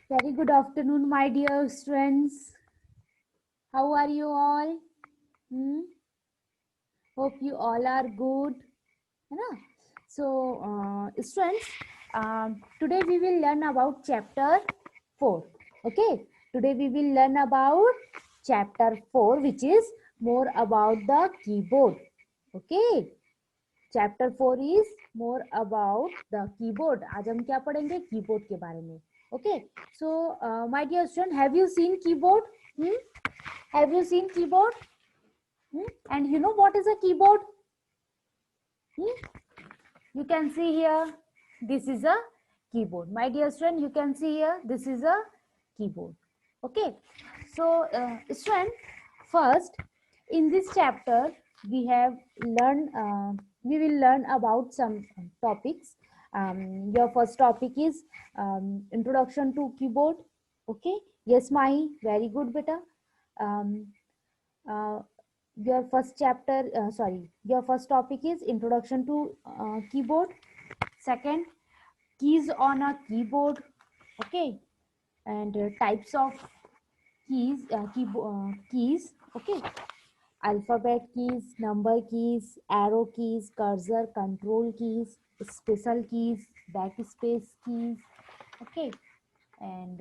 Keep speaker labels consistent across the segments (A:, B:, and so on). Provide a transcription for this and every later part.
A: Very good afternoon, my dear students. How are you all? Hmm? Hope you all are good. है ना? So, students, today we will learn about chapter 4. Okay? Today we will learn about chapter 4, which is more about the keyboard. Okay? Chapter 4 is more about the keyboard. आज हम क्या पढ़ेंगे? Keyboard के बारे में. Okay? So, my dear student, have you seen keyboard? Have you seen keyboard? And you know what is a keyboard? You can see here, this is a keyboard. My dear student, you can see here, this is a keyboard. Okay. So, student, first, in this chapter, we have learned, we will learn about some topics. Your first topic is introduction to keyboard. Okay. Yes, Mahi, very good, beta. Um, uh, your first your first topic is introduction to keyboard. Second, keys on a keyboard. Okay. And types of keys. Okay. Alphabet keys, number keys, arrow keys, cursor, control keys, special keys, backspace keys. Okay. And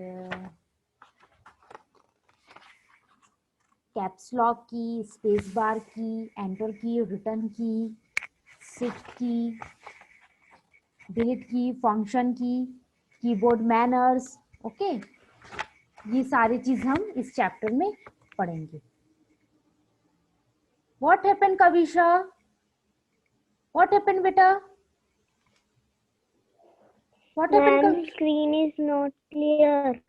A: caps lock key, space bar key, enter key, return key, shift key, delete key, function key, keyboard manners. Okay, ये सारी चीज हम इस chapter में पढ़ेंगे. What happened Kavisha? What happened बेटा? What happened?
B: Screen is not clear.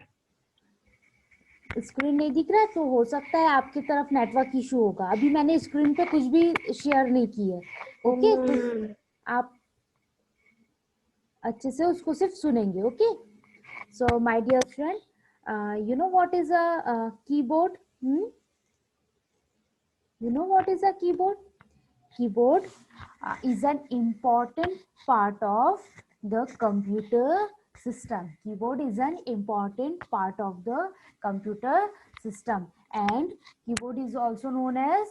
A: Screen नहीं दिख रहा है तो हो सकता है आपकी तरफ नेटवर्क इशू होगा. अभी मैंने स्क्रीन पे कुछ भी शेयर नहीं की है. ओके, तो आप अच्छे से उसको सिर्फ सुनेंगे. Okay. So my dear friend, you know what is a keyboard? You know what is a keyboard? Keyboard is an important part of the computer system. Keyboard is an important part of the computer system, and keyboard is also known as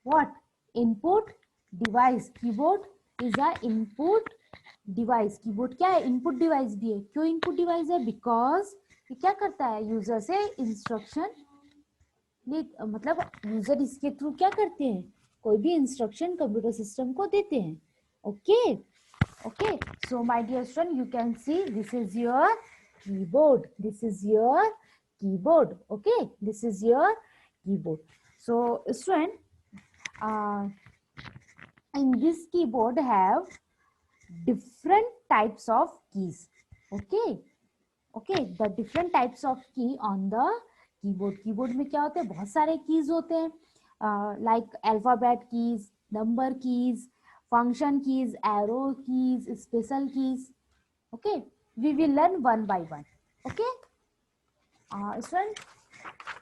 A: what? Input device. Keyboard is a input device. Keyboard क्या है? Input device भी है. क्यों input device है? Because ये क्या करता है? यूजर से इंस्ट्रक्शन, मतलब यूजर इसके थ्रू क्या करते हैं? कोई भी इंस्ट्रक्शन कंप्यूटर सिस्टम को देते हैं. Okay. Okay. So my dear student, you can see this is your keyboard. This is your keyboard. Okay, this is your keyboard. So student, in this keyboard have different types of keys. Okay. Okay, the different types of key on the keyboard. Keyboard में क्या होते हैं? बहुत सारे keys होते हैं, like alphabet keys, number keys, function keys, arrow keys, special keys. Okay, we will learn one by one. Okay student,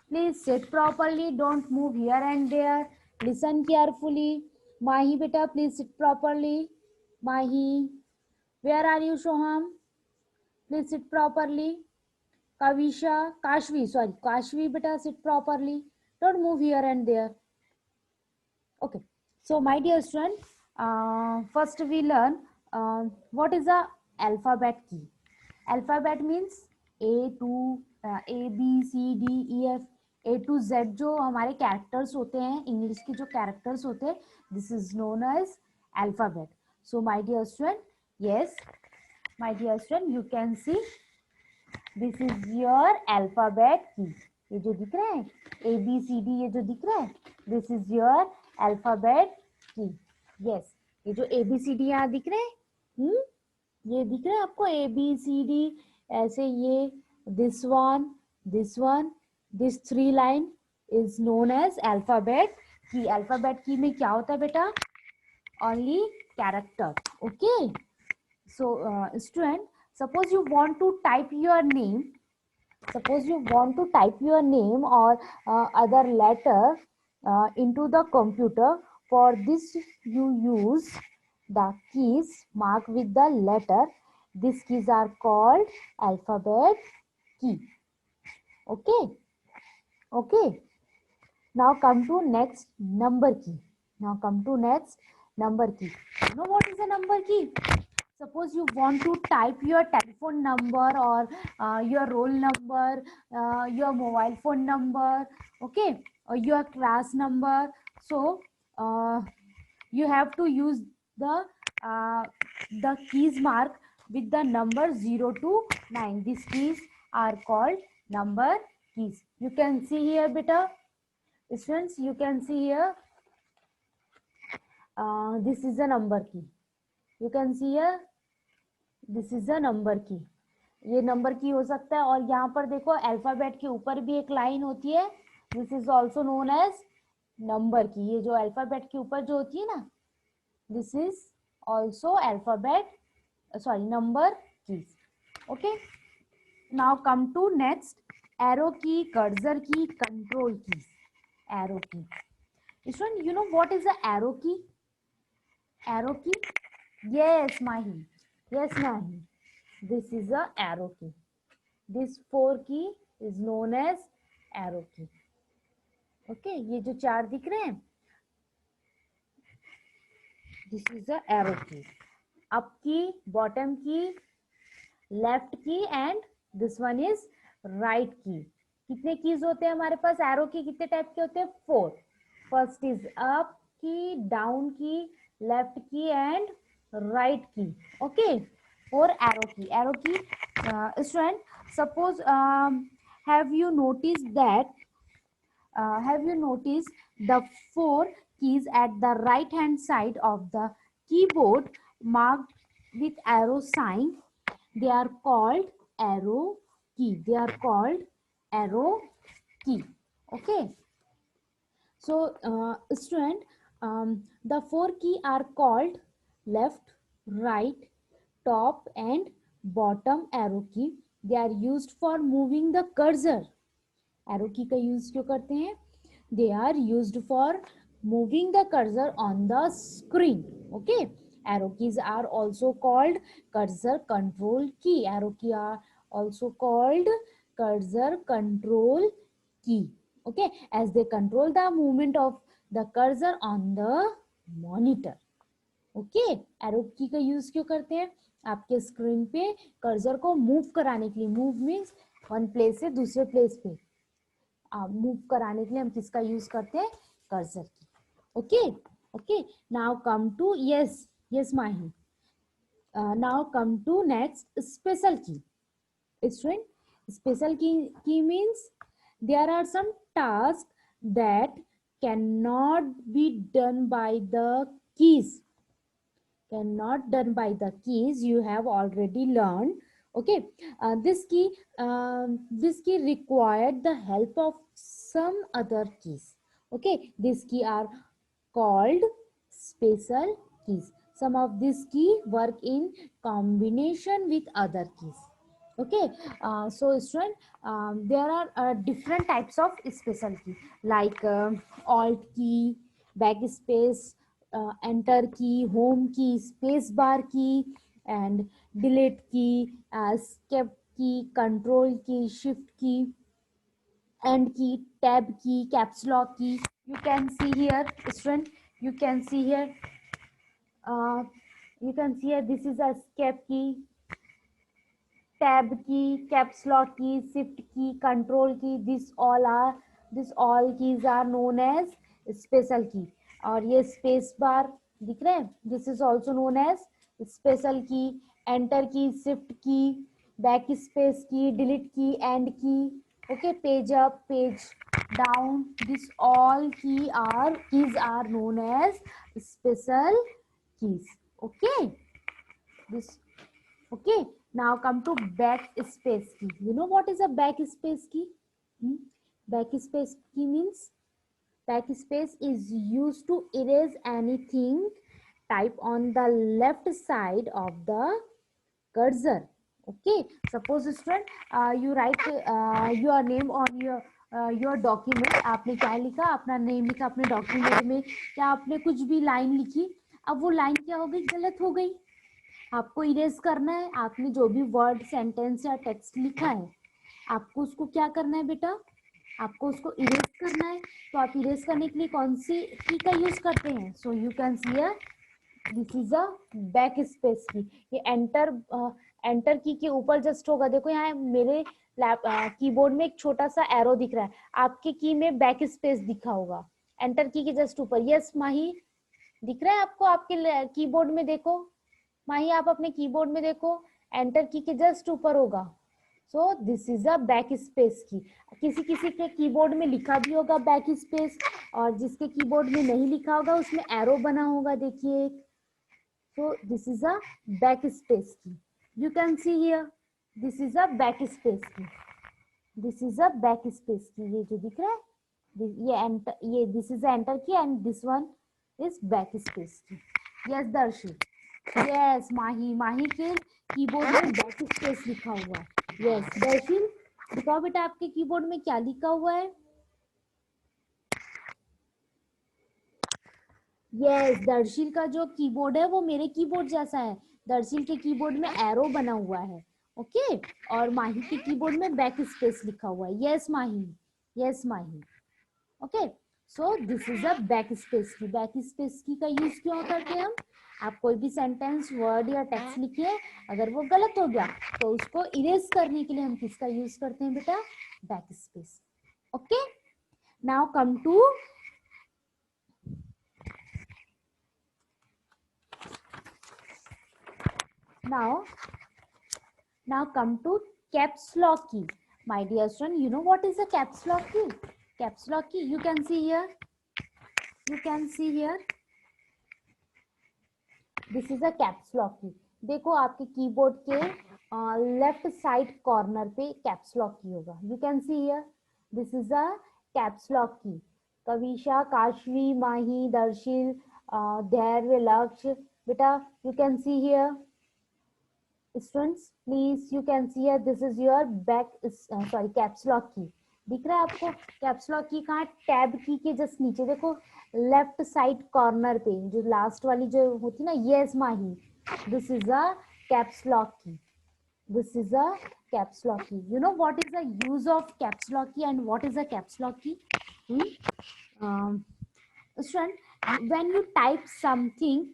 A: please sit properly, don't move here and there, listen carefully. Mahi बेटा, please sit properly. Mahi, where are you? Soham, please sit properly. Kavisha, Kashvi beta, sit properly. Don't move here and there. Okay. So my dear student, first we learn what is a alphabet key. Alphabet means A B C D E F A to Z जो हमारे characters होते हैं, English के जो characters होते हैं, this is known as alphabet. So my dear student, yes my dear student, you can see this is your alphabet key. ये जो दिख रहा है A B C D, ये जो दिख रहा है, this is your alphabet key. Yes, ये जो A B C D यहाँ दिख रहे हैं, ये दिख रहा है आपको A B C D ऐसे. ये this one, this three line is known as alphabet key. Alphabet key में क्या होता है बेटा? Only character. Okay. So, student, suppose you want to type your name. Suppose you want to type your name or other letter into the computer. For this, you use the keys marked with the letter. These keys are called alphabet key. Okay, okay. Now come to next number key. Now come to next number key. You know what is a number key? Suppose you want to type your telephone number or your roll number, your mobile phone number, okay, or your class number. So you have to use uh, the keys mark with the number 0 to 9. These keys are called number keys. You can see here, beta. Students, you can see here, this is a number key. You can see here, this is a number key. ये number की हो सकता है. और यहाँ पर देखो alphabet के ऊपर भी एक लाइन होती है. This is also known as number key. ये जो अल्फाबेट के ऊपर जो होती है ना, this is also alphabet, sorry, number keys. Okay, now come to next arrow key, cursor key, control key. Arrow key. Ishwan, you know what is the arrow key? Arrow key? Yes, Mahi. Yes, Mahi. This is a arrow key. This 4 key is known as arrow key. Okay, ये जो 4 दिख रहे हैं, this is a arrow key. Up key, bottom key, left key and this one is right key. कितने keys होते हैं हमारे पास? Arrow की कितने टाइप के होते हैं? 4. फर्स्ट इज अप की, डाउन की, लेफ्ट की एंड राइट की. ओके, 4 एरो की. एरो की, student, suppose have you noticed the 4 keys at the right hand side of the keyboard marked with arrow sign? They are called arrow key. They are called arrow key. Okay, so student, the 4 key are called left, right, top and bottom arrow key. They are used for moving the cursor. arrow key का use क्यों करते हैं? They are used for moving the cursor on the screen. Okay, arrow keys are also called cursor control key. Arrow key are also called cursor control key. Okay, as they control the movement of the cursor on the monitor. Okay, arrow की का use क्यों करते हैं? आपके screen पे cursor को move कराने के लिए. मूव मीन्स वन प्लेस से दूसरे प्लेस पे मूव कराने के लिए हम किसका यूज करते हैं? Cursor key. Okay, okay. Now come to, yes yes Mahi, now come to next special key. Student, special key means there are some tasks that cannot be done by the keys. Cannot done by the keys. You have already learned. Okay, this key required the help of some other keys. Okay, these key are called special keys. Some of these key work in combination with other keys. Okay, so student, there are different types of special key, like alt key, backspace, enter key, home key, space bar key and delete key, escape key, control key, shift key, end key, tab key, caps lock key. You can see here, student, you can see here, this is a escape key, tab key, caps lock key, shift key, control key. These all keys are known as special key. और ये space bar दिख रहे हैं, this is also known as special key. Enter key, shift key, backspace key, delete key, end key. Okay, page up, page down. This all keys are known as special keys. Okay, this. Okay, now come to backspace key. You know what is a backspace key? Backspace key means backspace is used to erase anything type on the left side of the cursor. Okay, suppose student, you write your name on your document. आपने क्या लिखा? अपना name लिखा अपने document में. क्या आपने कुछ भी लाइन लिखी? अब वो लाइन क्या हो गई? गलत हो गई. आपको इरेज करना है. आपने जो भी वर्ड, सेंटेंस या टेक्स्ट लिखा है, आपको उसको क्या करना है बेटा, आपको उसको इरेज करना है। तो आप इरेज करने के लिए कौन सी की का यूज करते हैं? So you can see here this is a back space की। ये एंटर की के ऊपर जस्ट होगा। देखो यहाँ मेरे कीबोर्ड में एक छोटा सा एरो दिख रहा है, आपके की में बैक स्पेस दिखा होगा एंटर की के जस्ट ऊपर। यस माही, दिख रहा है आपको आपके कीबोर्ड में? देखो माही, आप अपने कीबोर्ड में देखो, एंटर की के जस्ट ऊपर होगा। सो this is a back space की। किसी किसी के कीबोर्ड में लिखा भी होगा बैक स्पेस, और जिसके कीबोर्ड में नहीं लिखा होगा उसमें एरो बना होगा, देखिए। So this is a backspace key. You can see here. This is a backspace key. This is a backspace key. ये जो दिख रहा है, ये enter, ये this is a enter key and this one is backspace key. Yes दर्शी, yes माही, माही के keyboard में backspace लिखा हुआ है. Yes दर्शी, दिखाओ बेटा आपके कीबोर्ड में क्या लिखा हुआ है? यस दर्शिल का जो कीबोर्ड है वो मेरे कीबोर्ड जैसा है। दर्शिल के कीबोर्ड में एरो बना हुआ है, ओके, और माही के कीबोर्ड में बैक स्पेस लिखा हुआ है। Yes Mahi, yes Mahi, okay. So this is a back space की। बैक स्पेस की का यूज क्यों करते हैं हम? आप कोई भी सेंटेंस, वर्ड या टेक्स्ट लिखिए, अगर वो गलत हो गया तो उसको इरेज करने के लिए हम किसका यूज करते हैं बेटा? Back space. Okay, now come to now come to caps lock key. My dear student, you know what is a caps lock key? Caps lock key, you can see here, this is a caps lock key. देखो आपके keyboard के left side corner पे caps lock की होगा। You can see here this is a caps lock की। कविशा, काशवी, माही, दर्शिल, धैर्य, लक्ष्य, बेटा you can see here. Students, please you can see here this is your caps lock key. दिख रहा है आपको कैप्स लॉक की? कहाँ? टैब की के जस्ट नीचे देखो, लेफ्ट साइड कॉर्नर पे जो लास्ट वाली जो होती ना। Yes Mahi, this is a caps lock key, this is a caps lock key. You know what is the use of caps lock key and what is a caps lock key? Student, when you type something,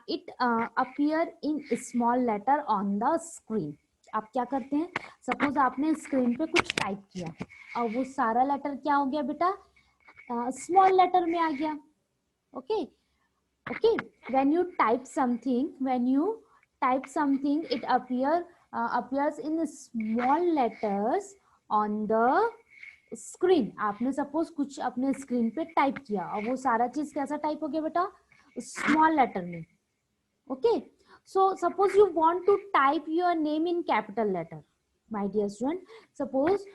A: it appear in small letter on the screen. आप क्या करते हैं? Suppose आपने screen पे कुछ type किया और वो सारा लेटर क्या हो गया बेटा? स्मॉल लेटर में आ गया। Okay, okay, when you type something, it appears in small letters on the screen. आपने सपोज कुछ अपने स्क्रीन पे टाइप किया और वो सारा चीज कैसा टाइप हो गया बेटा? स्मॉल लेटर में। Okay, so suppose you want to type your name in capital letter. My dear student, suppose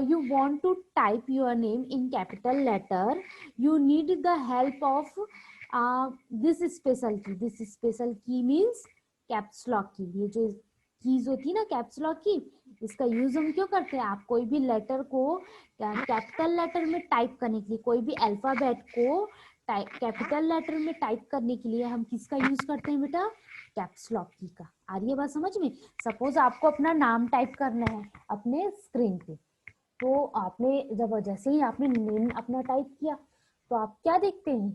A: you want to type your name in capital letter, you need the help of this special key. This special key means caps lock key. ये जो keys होती है ना caps lock की, इसका use हम क्यों करते हैं? आप कोई भी लेटर को कैपिटल लेटर में टाइप करने के लिए, कोई भी अल्फाबेट को कैपिटल लेटर में टाइप करने के लिए हम किसका यूज करते हैं बेटा? कैप्स लॉक की का। आ रही है बात समझ में? सपोज आपको अपना नाम टाइप करना है अपने स्क्रीन पे, तो आपने जब जैसे ही आपने नेम अपना टाइप किया तो आप क्या देखते हैं?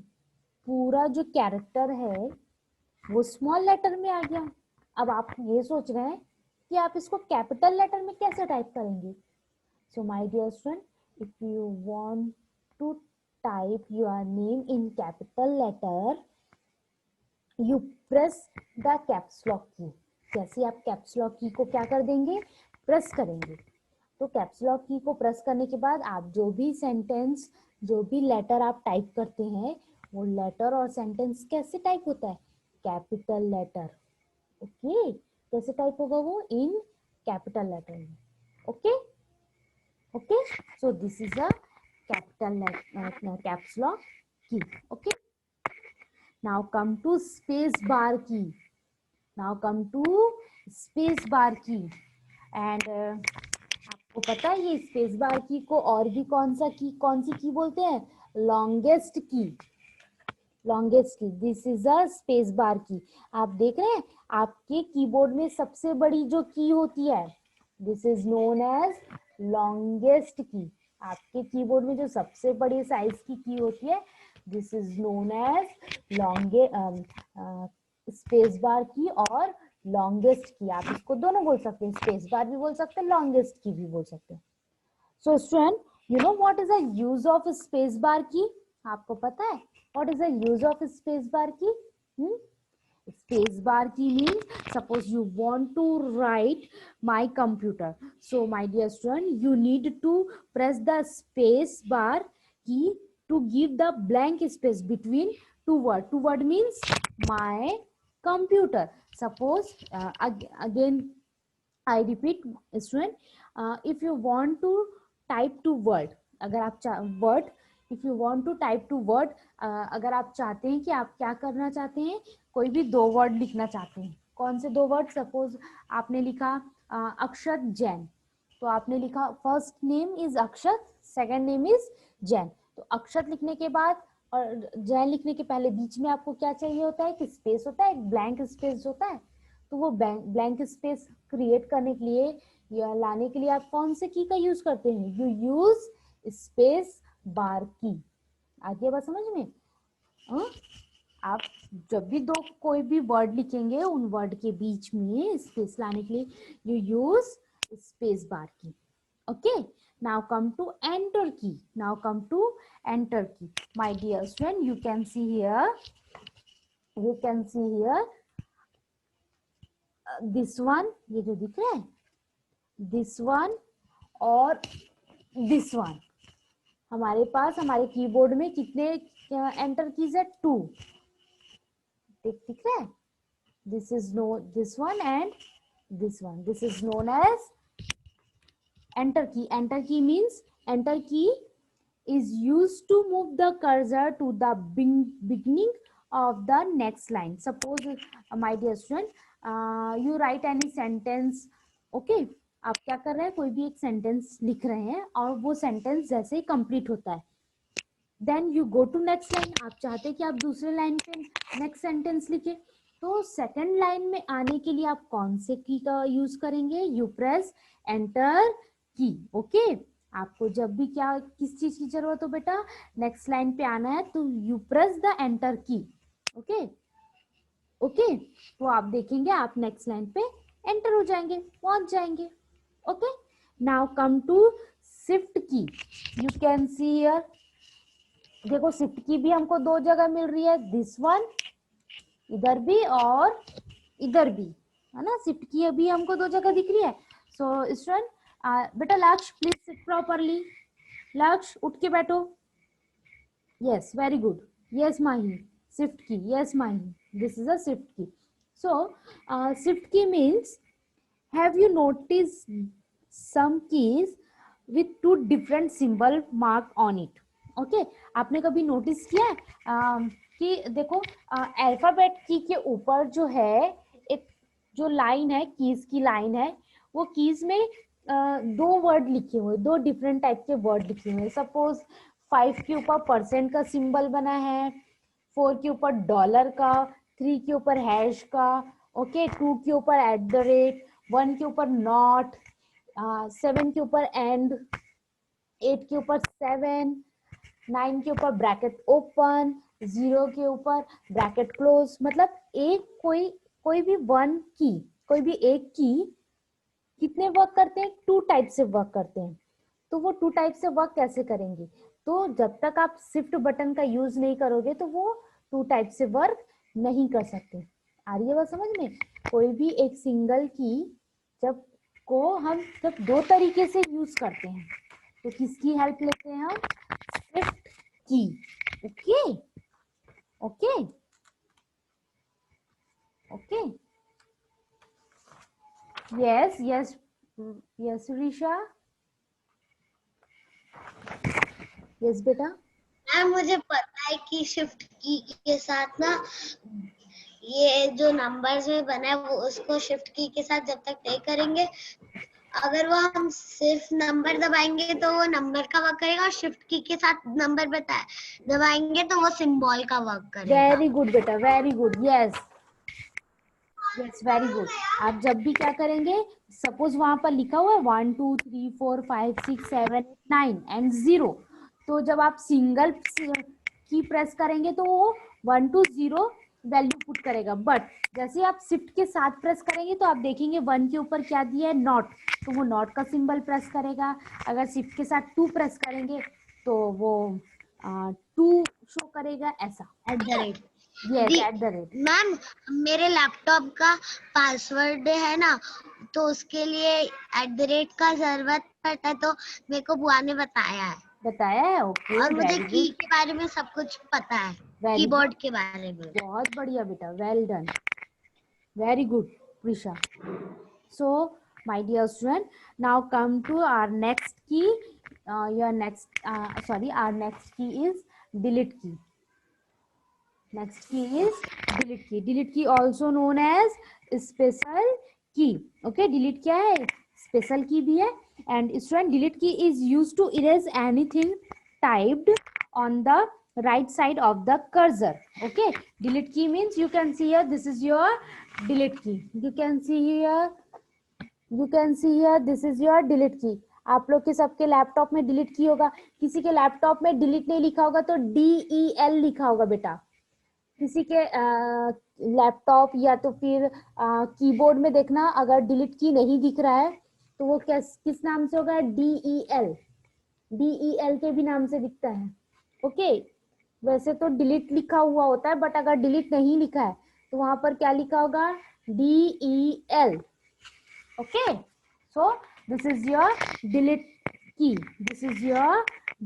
A: पूरा जो कैरेक्टर है वो स्मॉल लेटर में आ गया। अब आप ये सोच रहे हैं कि आप इसको कैपिटल लेटर में कैसे टाइप करेंगे? So my dear student, if you want to type your name in capital letter, you press the caps lock key. जैसे आप कैप्स लॉक की को क्या कर देंगे? प्रेस करेंगे। तो कैप्स लॉक की को प्रेस करने के बाद आप जो भी सेंटेंस, जो भी लेटर आप टाइप करते हैं, वो लेटर और सेंटेंस कैसे टाइप होता है? Capital letter. ओके, कैसे टाइप होगा वो? इन कैपिटल लेटर में। Okay, okay, so this is a capital caps lock key. Okay, now come to space bar key. And आपको पता है ये स्पेस बार की को और भी कौन सी की बोलते हैं? Longest key. This is a space bar की। आप देख रहे हैं आपके कीबोर्ड में सबसे बड़ी जो की होती है, this is known as longest key. आपके कीबोर्ड में जो सबसे बड़ी साइज की होती है, this is known as longest space bar key और लॉन्गेस्ट की। आप इसको दोनों बोल सकते हैं, स्पेस बार भी बोल सकते हैं, लॉन्गेस्ट की भी बोल सकते हैं। So student, you know what is the use of space bar की? आपको पता है what is the use of space bar की? Space bar key means suppose you want to write my computer, so my dear student, you need to press the space bar key to give the blank space between two word means my computer. Suppose again I repeat student, if you want to type to word, अगर आप word, if you want to type to word, अगर आप चाहते हैं कि आप क्या करना चाहते हैं, कोई भी दो वर्ड लिखना चाहते हैं, कौन से दो वर्ड? सपोज आपने लिखा अक्षत जैन, तो आपने लिखा first name is Akshat, second name is Jain. तो अक्षत लिखने के बाद और जैन लिखने के पहले बीच में आपको क्या चाहिए होता है? कि स्पेस होता है, एक ब्लैंक स्पेस होता है। तो वो ब्लैंक स्पेस क्रिएट करने के लिए या लाने के लिए आप कौन से की का यूज करते हैं? यू यूज स्पेस बार की। आगे बात समझ में? आप जब भी दो कोई भी वर्ड लिखेंगे, उन वर्ड के बीच में स्पेस लाने के लिए यू यूज स्पेस बार की। Okay, now come to enter key. Now come to enter key. My dear student, you can see here this one, ये जो दिख रहा है, this one और this one। हमारे पास हमारे कीबोर्ड में कितने एंटर कीज है? 2। दिख रहा है? This is no this one and this one, this is known as enter key. Enter key means enter key is used to move the cursor to the beginning of the next line. Suppose my dear student, you write any sentence. Okay, आप क्या कर रहे हैं? कोई भी एक sentence लिख रहे हैं और वो सेंटेंस जैसे ही कंप्लीट होता है, then you go to next line. आप चाहते हैं कि आप दूसरे लाइन पे नेक्स्ट सेंटेंस लिखे, तो सेकंड लाइन में आने के लिए आप कौन से की का यूज करेंगे? यू प्रेस एंटर की। ओके, आपको जब भी क्या किस चीज की जरूरत हो बेटा, नेक्स्ट लाइन पे आना है, तो यू प्रेस द एंटर की। ओके ओके, तो आप देखेंगे आप नेक्स्ट लाइन पे एंटर हो जाएंगे, पहुंच जाएंगे। Okay, now come to shift key. You can see here, देखो शिफ्ट की भी हमको दो जगह मिल रही है, दिस वन इधर भी और इधर भी, है ना? शिफ्ट की अभी हमको दो जगह दिख रही है। सो स्टूडेंट, बेटा लक्ष्य प्लीज सिट प्रॉपरली। लक्ष्य उठ के बैठो। Yes, very good. Yes Mahi, shift key. Yes Mahi, this is a shift key. So shift key means, have you notice some keys with two different symbol mark on it? Okay, आपने कभी notice किया है कि देखो अल्फाबेट की के ऊपर जो है एक जो लाइन है, कीज की लाइन है, वो कीज में दो वर्ड लिखे हुए, दो डिफरेंट टाइप के वर्ड लिखे हुए। सपोज 5 के ऊपर परसेंट का सिंबल बना है, 4 के ऊपर डॉलर का, 3 के ऊपर हैश का, ओके, 2 के ऊपर @ 1 के ऊपर नॉट, 7 के ऊपर एंड, 8 के ऊपर 7, 9 के ऊपर ब्रैकेट ओपन, 0 के ऊपर ब्रैकेट क्लोज। मतलब एक कोई भी वन की, कोई भी एक की कितने वर्क करते हैं? 2 टाइप से वर्क करते हैं। तो वो 2 टाइप से वर्क कैसे करेंगे? तो जब तक आप शिफ्ट बटन का यूज नहीं करोगे तो वो 2 टाइप से वर्क नहीं कर सकते। आ रही है बात समझ में? कोई भी एक सिंगल की जब हम दो तरीके से यूज करते हैं, तो किसकी हेल्प लेते हैं हम? Shift key. Okay okay okay, yes yes yes Risha, yes बेटा।
B: मैम मुझे पता है कि शिफ्ट की के साथ ना ये जो नंबर्स में बना है वो उसको शिफ्ट की के साथ जब तक नहीं करेंगे, अगर वो हम सिर्फ नंबर दबाएंगे तो वो नंबर का वर्क करेगा, और शिफ्ट की के साथ नंबर दबाएंगे तो वो सिंबल का वर्क करेगा।
A: वेरी गुड बेटा, very good. Yes yes very good. आप जब भी क्या करेंगे, सपोज वहां पर लिखा हुआ है 1 2 3 4 5 6 7 8 9 एंड 0, तो जब आप सिंगल की प्रेस करेंगे तो वो 1 to 0 वैल्यू पुट करेगा, बट जैसे आप शिफ्ट के साथ प्रेस करेंगे तो आप देखेंगे 1 के ऊपर क्या दिया है, नॉट, तो वो नॉट का सिंबल प्रेस करेगा। अगर शिफ्ट के साथ 2 प्रेस करेंगे तो वो 2 शो करेगा, ऐसा।
B: @
A: Yes,
B: the
A: at the rate.
B: Ma'am, मेरे लैपटॉप का पासवर्ड है ना, तो उसके लिए @ का जरूरत पड़ता है, तो मेरे को बुआ ने बताया है।
A: बताया है, ओके,
B: और मुझे
A: वेरी
B: की
A: गुड,
B: के बारे में सब कुछ पता है,
A: वेरी गुड,
B: कीबोर्ड के बारे में।
A: बहुत बढ़िया बेटा, well done, very good Prisha. So my dear student, now come to our next key. Our next key is delete key. Next key is delete key. Delete key also known as special key. Okay, delete क्या है, special key भी है। And student, delete key is used to erase anything typed on the right side of the cursor. Okay, delete key means you can see here, this is your delete key. You can see here, this is your delete की। आप लोग के सबके laptop में delete की होगा, किसी के लैपटॉप में डिलीट नहीं लिखा होगा तो DEL लिखा होगा बेटा। किसी के लैपटॉप या तो फिर कीबोर्ड में देखना, अगर डिलीट की नहीं दिख रहा है तो वो किस नाम से होगा, DEL, DEL के भी नाम से दिखता है। ओके, वैसे तो डिलीट लिखा हुआ होता है, बट अगर डिलीट नहीं लिखा है तो वहां पर क्या लिखा होगा, DEL। Okay, so this is your delete key, this is your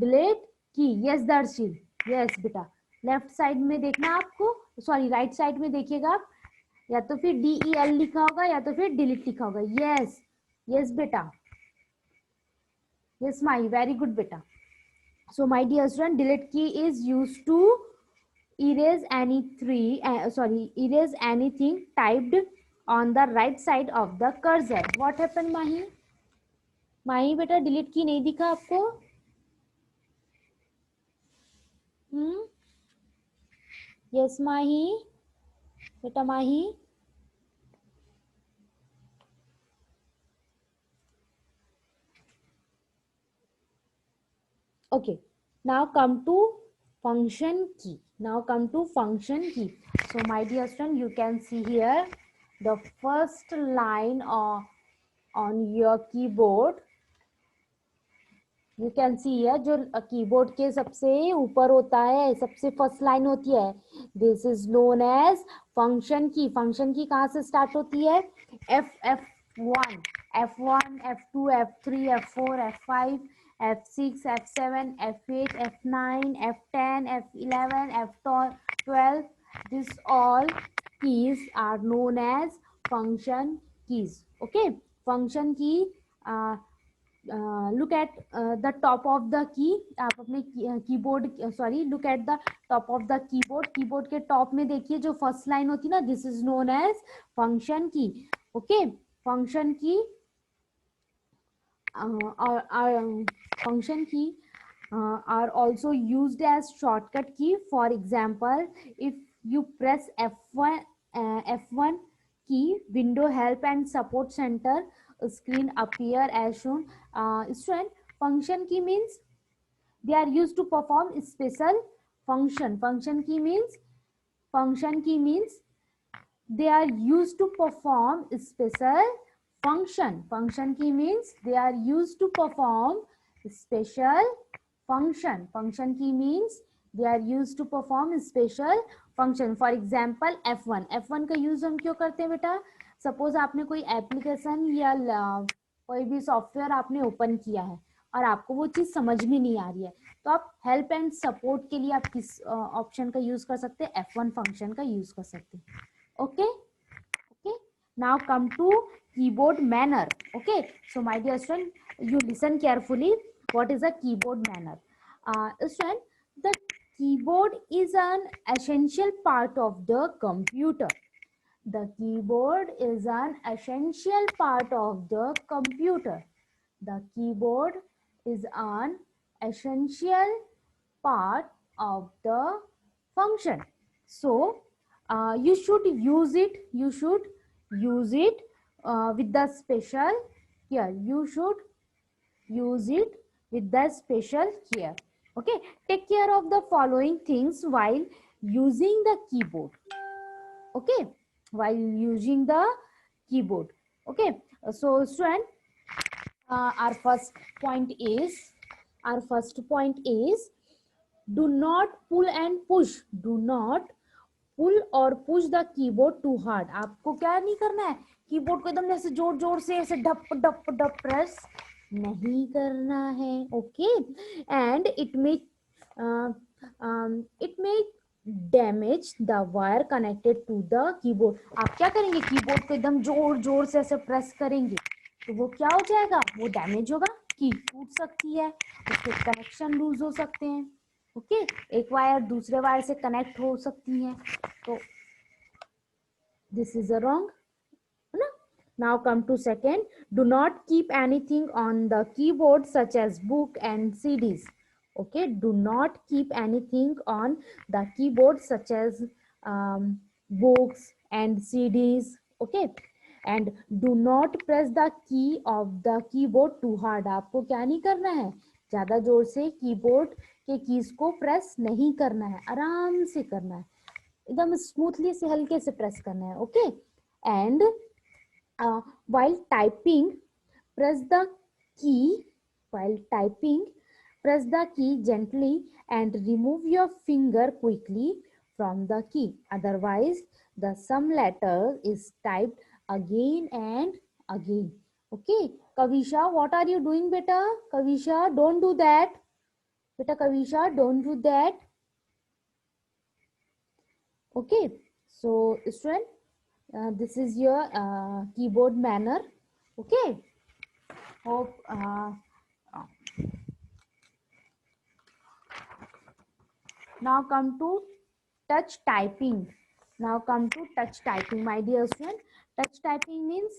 A: delete key। yes दर्शी, yes बेटा, लेफ्ट साइड में देखना आपको, सॉरी राइट साइड में देखिएगा आप, या तो फिर DEL लिखा होगा या तो फिर डिलीट लिखा होगा। yes, yes बेटा, yes माई, वेरी गुड बेटा। so my dear student, delete key is used to erase erase anything typed on the right side of the cursor। what happened माही? माही बेटा, डिलीट की नहीं दिखा आपको? यस माही बेटा, माही, okay, now come to function key, so my dear student, you can see here the first line on your keyboard। You can see here, जो keyboard के सबसे ऊपर होता है, सबसे फर्स्ट लाइन होती है, this is known as function key. Function key कहाँ से स्टार्ट होती है, F1, F1, F2, F3, F4, F5, F6, F7, F8, F9, F10, F11, F12, this all keys are known as function keys। okay, function key, look at the top of the key। आप अपने keyboard, sorry, look at the top of the keyboard. Keyboard के top में देखिए जो first line होती है ना, this is known as function key. Okay, function key function key are also used as shortcut key। for example, if you press F1 key, window help and support center screen appear as shown। student, function key means they are used to perform special function। function key means they are used to perform special function। function key means they are used to perform special function। function key means they are used to perform special function। for example, F1 का use हम क्यों करते हैं बेटा? Suppose आपने कोई application या कोई भी सॉफ्टवेयर आपने ओपन किया है और आपको वो चीज समझ में नहीं आ रही है, तो आप हेल्प एंड सपोर्ट के लिए आप किस ऑप्शन का यूज कर सकते हैं? F1 फंक्शन का यूज कर सकते हैं। okay, now come to keyboard manner। okay, so my dear student, you listen carefully, what is a keyboard manner? Student, the keyboard is an essential part of the computer। the keyboard is an essential part of the computer। the keyboard is an essential part of the function। so you should use use it with the special care. You should use it with the special care. Okay, take care of the following things while using the keyboard. Okay, while using the keyboard. Okay, so student, our first point is do not pull and push. Do not pull और push the keyboard too hard. आपको क्या नहीं करना है, keyboard को एकदम ऐसे जोर जोर से ऐसे डप डप डप प्रेस नहीं करना है. Okay, and it may damage the wire connected to the keyboard. आप क्या करेंगे, कीबोर्ड को एकदम जोर जोर से ऐसे प्रेस करेंगे तो वो क्या हो जाएगा, वो डैमेज होगा, की टूट सकती है, उसके कनेक्शन लूज हो सकते हैं. ओके, एक वायर दूसरे वायर से कनेक्ट हो सकती है, तो दिस इज अ रॉन्ग है ना. Now come to second, do not keep anything on the keyboard such as book and CDs. okay, do not keep anything on the keyboard such as books and CDs. okay, and do not press the key of the keyboard too hard. आपको क्या नहीं करना है, ज्यादा जोर से keyboard के keys को प्रेस नहीं करना है, आराम से करना है, एकदम स्मूथली से हल्के से प्रेस करना है. Okay, and while typing press the key while typing press the key gently and remove your finger quickly from the key, otherwise the sum letter is typed again and again. okay, Kavisha, what are you doing beta? Kavisha, don't do that beta. Kavisha, don't do that. okay, so student, this is your keyboard manner. okay, hope now come to touch typing. now come to touch typing my dear student. touch typing means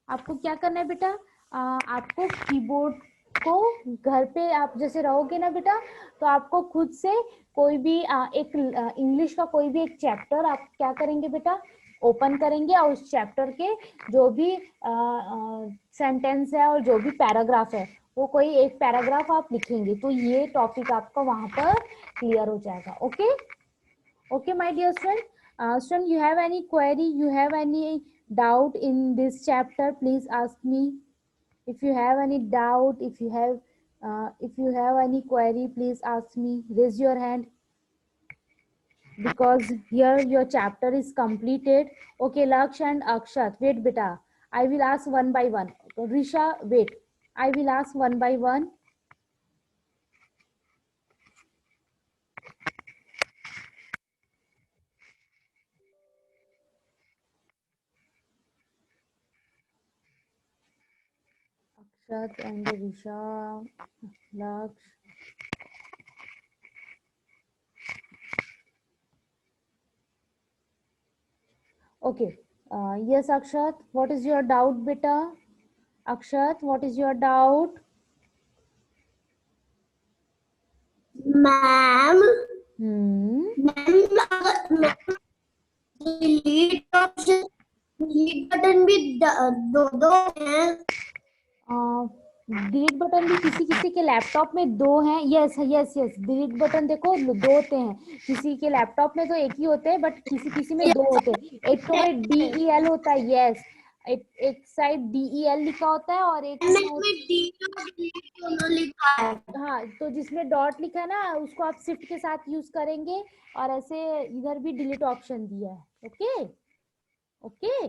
A: आपको क्या करना है बेटा, आपको keyboard को घर पे आप जैसे रहोगे ना बेटा, तो आपको खुद से कोई भी एक इंग्लिश का कोई भी एक चैप्टर आप क्या करेंगे बेटा, ओपन करेंगे और उस चैप्टर के जो भी सेंटेंस है और जो भी पैराग्राफ है वो कोई एक पैराग्राफ आप लिखेंगे, तो ये टॉपिक आपका वहां पर क्लियर हो जाएगा. Okay, okay my dear student, student, you have any query, you have any doubt in this chapter, please ask me. if you have any doubt, if you have any query, please ask me, raise your hand, because here your chapter is completed. okay, Laksh and Akshat, wait beta, I will ask one by one. Risha, wait, I will ask one by one. Akshat and Risha, Laksh. Okay, yes Akshat, what is your doubt beta? Akshat, what is your doubt?
B: Ma'am
A: delete
B: button भी दो हैं.
A: Delete button भी किसी किसी के laptop में दो हैं. Yes yes yes, delete button देखो दो होते हैं, किसी के लैपटॉप में तो एक ही होते हैं, बट किसी किसी में दो होते हैं. एक तो में DEL होता है, यस, एक साइड DEL लिखा होता है और एक
B: दोनों लिखा है.
A: हाँ, तो जिसमें डॉट लिखा है ना उसको आप शिफ्ट के साथ यूज करेंगे, और ऐसे इधर भी डिलीट ऑप्शन दिया है. Okay okay,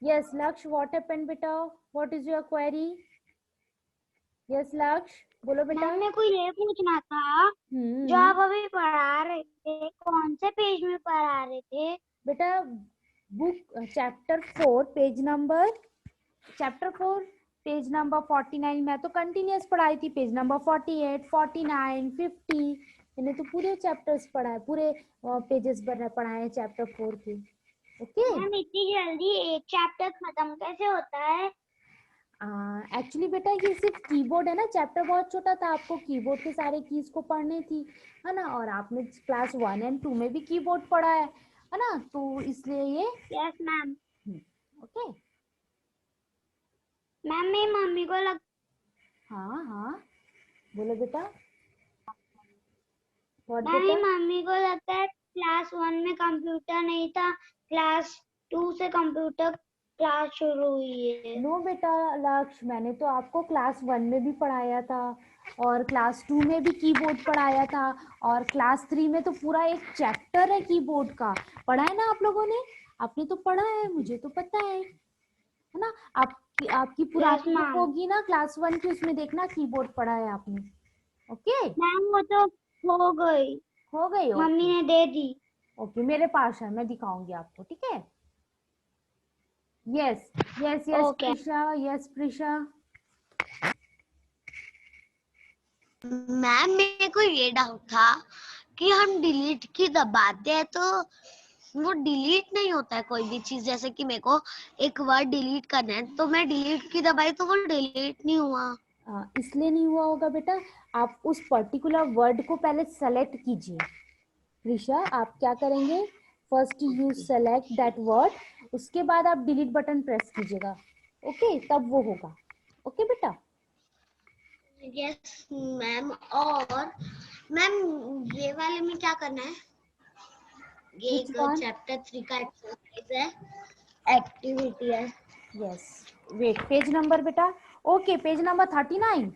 A: yes Laksh, what happened beta, what is your query? yes Laksh, बोलो बेटा.
B: मेरे को ये पूछना था, जो आप अभी पढ़ा रहे थे कौन से पेज में पढ़ा रहे थे
A: बेटा? Book chapter 4 page number 49. मैं तो कंटिन्यूअस पढ़ाई थी, पेज नंबर 48, 49, 50, मैंने तो पूरे चैप्टर्स पढ़ाए, पूरे पेजेस पढ़ाए हैं चैप्टर 4 के. ओके,
B: इतनी जल्दी एक चैप्टर खत्म कैसे होता है?
A: एक्चुअली बेटा ये सिर्फ कीबोर्ड है ना, चैप्टर बहुत छोटा था, आपको कीबोर्ड के सारे कीज को पढ़नी थी है ना, और आपने क्लास 1 और 2 में भी कीबोर्ड पढ़ा है, है ना, तो इसलिए ये
B: यस मैम।
A: ओके।
B: मैम मेरी मम्मी को
A: हाँ हाँ बोलो बेटा, व्हाट
B: मैम
A: बेटा?
B: मेरी मम्मी को लगता है क्लास 1 में कंप्यूटर नहीं था, क्लास 2 से कंप्यूटर क्लास शुरू हुई है।
A: नो बेटा लक्ष्य, मैंने तो आपको क्लास 1 में भी पढ़ाया था, और क्लास 2 में भी कीबोर्ड पढ़ाया था, और क्लास 3 में तो पूरा एक चैप्टर है कीबोर्ड का, पढ़ा है ना आप लोगों ने? आपने तो पढ़ा है, मुझे तो पता है ना। आपकी आपकी पुरानी बुक
B: मैम।
A: होगी ना क्लास 1 की, उसमें देखना कीबोर्ड पढ़ा है आपने। ओके,
B: मैम वो तो हो गई,
A: हो गई?
B: मम्मी
A: ओके
B: ने दे दी।
A: ओके, मेरे पास है, मैं दिखाऊंगी आपको, ठीक है? Yes yes yes
B: okay
A: Prisha, yes Prisha.
B: Ma'am मेरे को ये डाउट था कि हम डिलीट की दबाते हैं तो वो डिलीट नहीं होता है कोई भी चीज, जैसे कि मेरे को एक वर्ड डिलीट करना है तो मैं डिलीट की दबाई तो वो डिलीट नहीं हुआ।
A: इसलिए नहीं हुआ होगा बेटा, आप उस पर्टिकुलर वर्ड को पहले सेलेक्ट कीजिए। प्रिशा, आप क्या करेंगे, first you select that word, उसके बाद आप डिलीट बटन प्रेस कीजिएगा, ओके, तब वो होगा। ओके बेटा?
B: Yes ma'am. और मैम ये वाले में क्या करना है? ये
A: विच
B: एक
A: वन?
B: चैप्टर 3 का एक्सरसाइज है, एक्टिविटी है।
A: यस, वेट, पेज नंबर बेटा, okay, page number 39,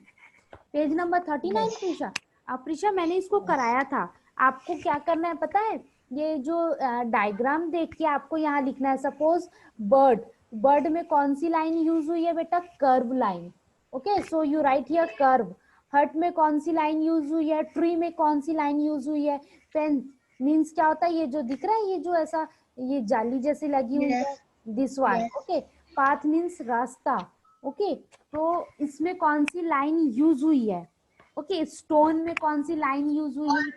A: page number 39
B: yes
A: Prisha. Prisha, मैंने इसको कराया था। आपको क्या करना है पता है, ये जो डायग्राम देख के आपको यहाँ लिखना है, सपोज बर्ड, बर्ड में कौन सी लाइन यूज हुई है बेटा? Curve line. Okay, so you right here curve. हट में कौन सी लाइन यूज हुई है? ट्री में कौन सी लाइन यूज हुई है? फेंस मीन्स क्या होता है, ये जो दिख रहा है, ये जो ऐसा ये जाली जैसी लगी हुई है,
B: yes
A: this one.
B: Yes
A: okay, path means रास्ता। ओके, तो इसमें कौन सी लाइन यूज हुई है? ओके, स्टोन में कौन सी लाइन यूज हुई है,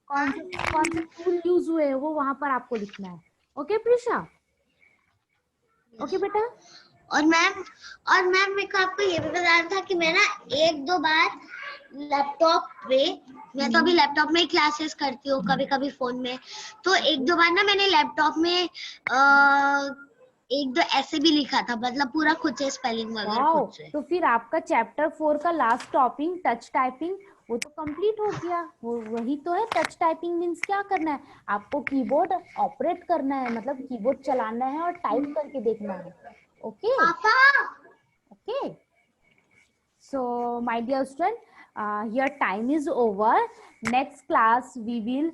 A: कौन से टूल यूज हुए हैं, वो वहां पर आपको लिखना है। ओके प्रिशा? ओके बेटा?
B: और मैम मेरे को आपको ये भी बताना था कि मैं ना एक दो बार लैपटॉप पे, मैं तो अभी लैपटॉप में ही क्लासेस करती हूँ, कभी कभी फोन में, तो एक दो बार ना मैंने लैपटॉप में एक दो ऐसे भी लिखा था, मतलब पूरा खुद से स्पेलिंग वगैरह
A: वाओ,
B: खुद से।
A: तो फिर आपका चैप्टर 4 का लास्ट टॉपिक टच टाइपिंग, वो तो कंप्लीट हो गया। वो वही तो है, टच टाइपिंग मीन्स क्या करना है आपको? कीबोर्ड ऑपरेट करना है, मतलब कीबोर्ड चलाना है और टाइप करके देखना है। ओके
B: पापा
A: okay, so my dear student, your time is over. Next class we will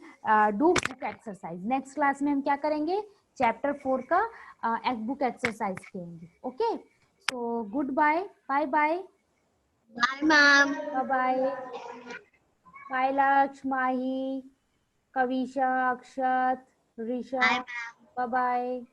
A: do book exercise. Next class में हम क्या करेंगे? चैप्टर 4 का एक बुक एक्सरसाइज करेंगे। Okay, so good bye, bye bye,
B: bye ma'am.
A: Bye bye, bye Lakshya, Mahi, Kavisha, Akshat, Risha,
B: bye.
A: Bye bye.